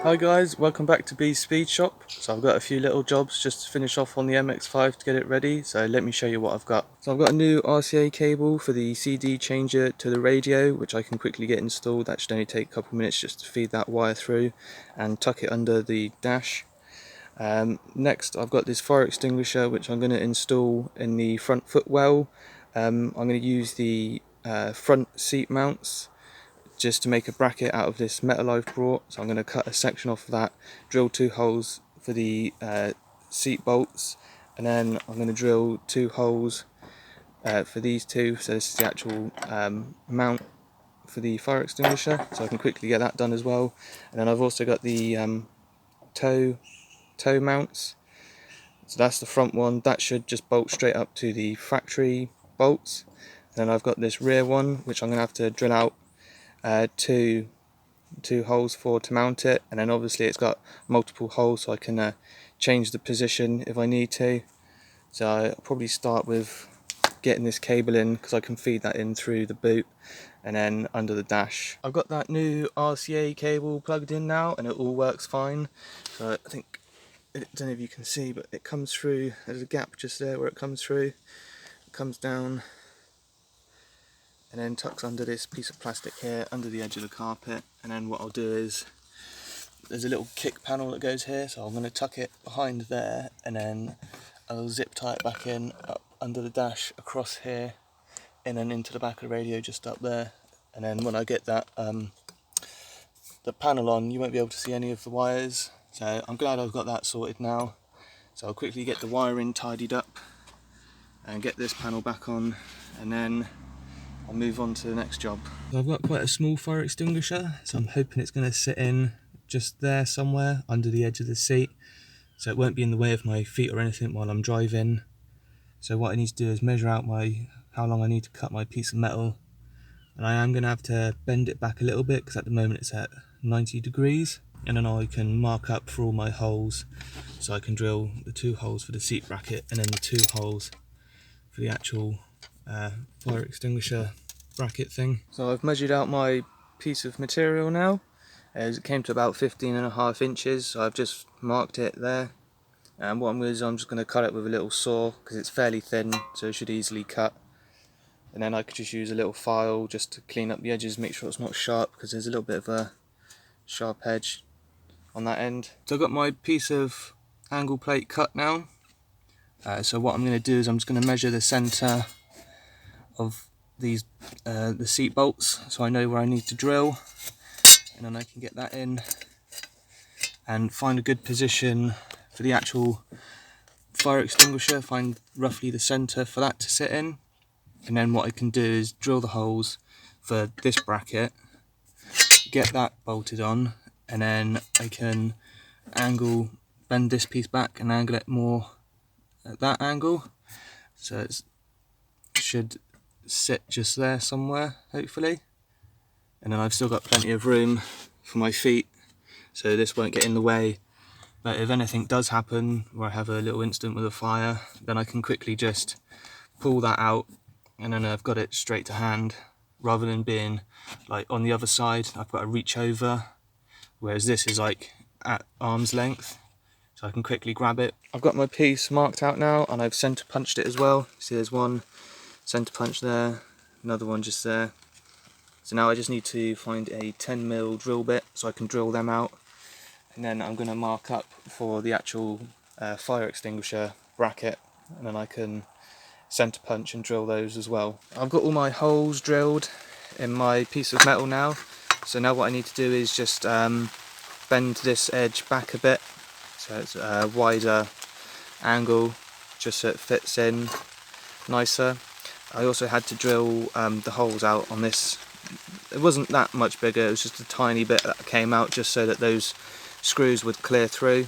Hi guys, welcome back to B's Speed Shop. So I've got a few little jobs just to finish off on the MX5 to get it ready, so let me show you what I've got. So I've got a new RCA cable for the CD changer to the radio, which I can quickly get installed. That should only take a couple of minutes just to feed that wire through and tuck it under the dash. Next I've got this fire extinguisher which I'm going to install in the front footwell. I'm going to use the front seat mounts just to make a bracket out of this metal I've brought. So I'm going to cut a section off of that, drill 2 holes for the seat bolts, and then I'm going to drill 2 holes for these two. So this is the actual mount for the fire extinguisher, so I can quickly get that done as well. And then I've also got the toe mounts. So that's the front one, that should just bolt straight up to the factory bolts. And then I've got this rear one which I'm going to have to drill out two holes for to mount it, and then obviously it's got multiple holes so I can change the position if I need to. So I'll probably start with getting this cable in because I can feed that in through the boot and then under the dash. I've got that new RCA cable plugged in now and it all works fine. So I think, I don't know if you can see, but it comes through, there's a gap just there where it comes through, it comes down and then tucks under this piece of plastic here under the edge of the carpet. And then what I'll do is, there's a little kick panel that goes here, so I'm going to tuck it behind there and then I'll zip tie it back in up under the dash across here and then into the back of the radio just up there. And then when I get that the panel on, you won't be able to see any of the wires, so I'm glad I've got that sorted now. So I'll quickly get the wiring tidied up and get this panel back on, and then I'll move on to the next job. I've got quite a small fire extinguisher, so I'm hoping it's going to sit in just there somewhere under the edge of the seat, so it won't be in the way of my feet or anything while I'm driving. So what I need to do is measure out how long I need to cut my piece of metal, and I am going to have to bend it back a little bit because at the moment it's at 90 degrees, and then I can mark up for all my holes, so I can drill the 2 holes for the seat bracket and then the 2 holes for the actual fire extinguisher bracket thing. So I've measured out my piece of material now, as it came to about 15.5 inches, so I've just marked it there. And what I'm going to do is I'm just going to cut it with a little saw because it's fairly thin, so it should easily cut. And then I could just use a little file just to clean up the edges, make sure it's not sharp because there's a little bit of a sharp edge on that end. So I've got my piece of angle plate cut now. So what I'm going to do is I'm just going to measure the centre of these the seat bolts, so I know where I need to drill, and then I can get that in and find a good position for the actual fire extinguisher, find roughly the centre for that to sit in. And then what I can do is drill the holes for this bracket, get that bolted on, and then I can bend this piece back and angle it more at that angle, so it should sit just there somewhere hopefully. And then I've still got plenty of room for my feet, so this won't get in the way. But if anything does happen where I have a little incident with a fire, then I can quickly just pull that out and then I've got it straight to hand, rather than being like on the other side I've got to reach over, whereas this is like at arm's length, so I can quickly grab it. I've got my piece marked out now and I've centre punched it as well. See, there's one centre punch there, another one just there. So now I just need to find a 10mm drill bit so I can drill them out, and then I'm going to mark up for the actual fire extinguisher bracket, and then I can centre punch and drill those as well. I've got all my holes drilled in my piece of metal now, so now what I need to do is just bend this edge back a bit so it's a wider angle, just so it fits in nicer. I also had to drill the holes out on this. It wasn't that much bigger, it was just a tiny bit that came out just so that those screws would clear through.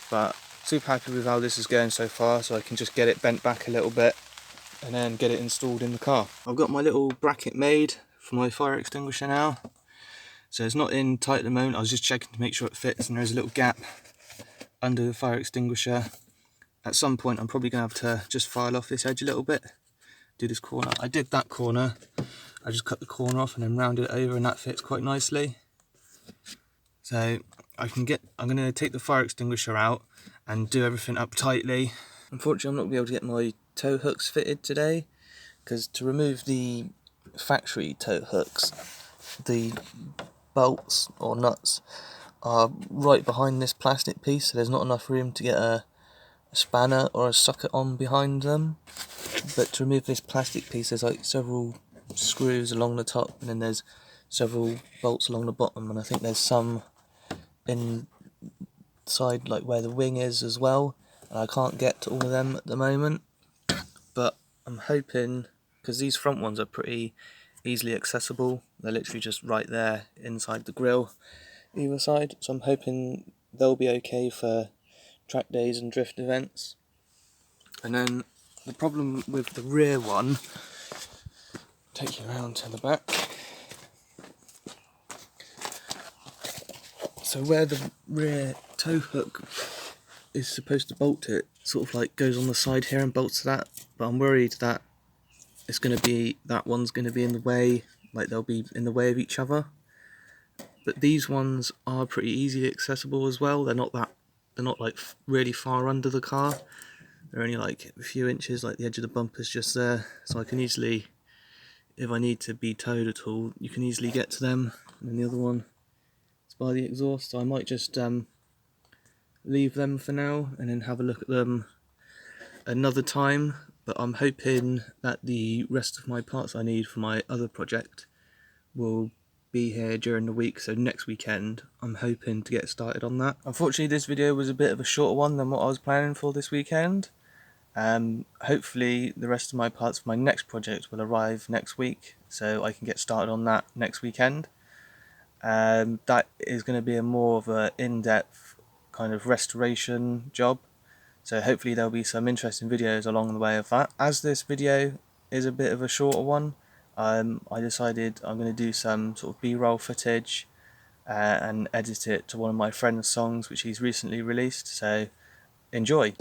But super happy with how this is going so far, so I can just get it bent back a little bit and then get it installed in the car. I've got my little bracket made for my fire extinguisher now, so it's not in tight at the moment. I was just checking to make sure it fits, and there's a little gap under the fire extinguisher. At some point I'm probably going to have to just file off this edge a little bit, do this corner. I did that corner, I just cut the corner off and then rounded it over, and that fits quite nicely. So I'm going to take the fire extinguisher out and do everything up tightly. Unfortunately, I'm not going to be able to get my tow hooks fitted today, because to remove the factory tow hooks, the bolts or nuts are right behind this plastic piece, so there's not enough room to get a spanner or a socket on behind them. But to remove this plastic piece, there's like several screws along the top, and then there's several bolts along the bottom, and I think there's some inside like where the wing is as well, and I can't get to all of them at the moment. But I'm hoping, because these front ones are pretty easily accessible, they're literally just right there inside the grille either side, so I'm hoping they'll be okay for track days and drift events. And then the problem with the rear one, take you around to the back, so where the rear tow hook is supposed to bolt it, sort of like goes on the side here and bolts to that, but I'm worried that that one's going to be in the way, like they'll be in the way of each other. But these ones are pretty easily accessible as well. They're not like really far under the car. They're only like a few inches, like the edge of the bumper's just there, so I can easily, if I need to be towed at all, you can easily get to them. And then the other one is by the exhaust, so I might just leave them for now and then have a look at them another time. But I'm hoping that the rest of my parts I need for my other project will be here during the week, so next weekend I'm hoping to get started on that. Unfortunately, this video was a bit of a shorter one than what I was planning for this weekend. Hopefully the rest of my parts for my next project will arrive next week, so I can get started on that next weekend. That is going to be a more of an in-depth kind of restoration job, so hopefully there'll be some interesting videos along the way of that. As this video is a bit of a shorter one, I decided I'm going to do some sort of B-roll footage and edit it to one of my friend's songs which he's recently released, so enjoy!